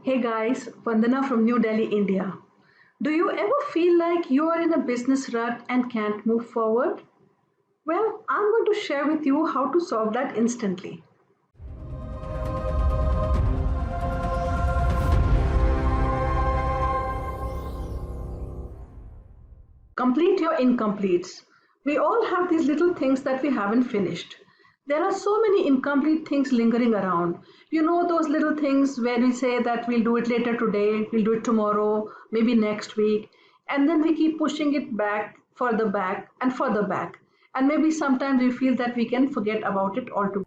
Hey guys, Vandana from New Delhi, India. Do you ever feel like you are in a business rut and can't move forward? Well, I'm going to share with you how to solve that instantly. Complete your incompletes. We all have these little things that we haven't finished. There are so many incomplete things lingering around. You know, those little things where we say that we'll do it later today, we'll do it tomorrow, maybe next week, and then we keep pushing it back, and further back. And maybe sometimes we feel that we can forget about it altogether.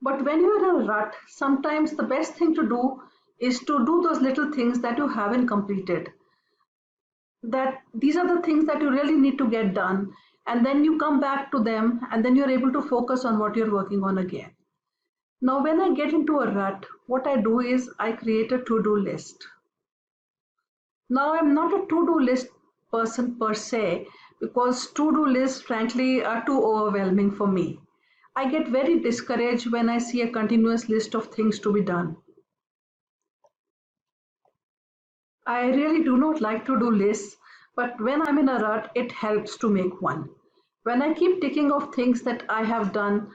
But when you're in a rut, sometimes the best thing to do is to do those little things that you haven't completed, that these are the things that you really need to get done, and then you come back to them and then you're able to focus on what you're working on again. Now when I get into a rut, what I do is I create a to-do list. Now I'm not a to-do list person per se, because to-do lists frankly are too overwhelming for me. I get very discouraged when I see a continuous list of things to be done. I really do not like to do lists, but when I'm in a rut, it helps to make one. When I keep ticking off things that I have done,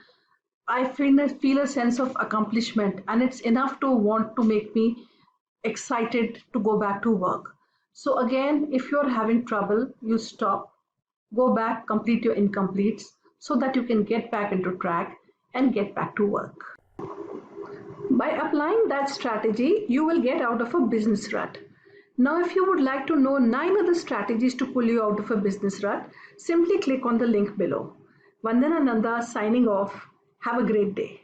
I feel a sense of accomplishment, and it's enough to want to make me excited to go back to work. So, again, if you're having trouble, you stop, go back, complete your incompletes so that you can get back into track and get back to work. By applying that strategy, you will get out of a business rut. Now, if you would like to know 9 other strategies to pull you out of a business rut, simply click on the link below. Vandana Nanda signing off. Have a great day.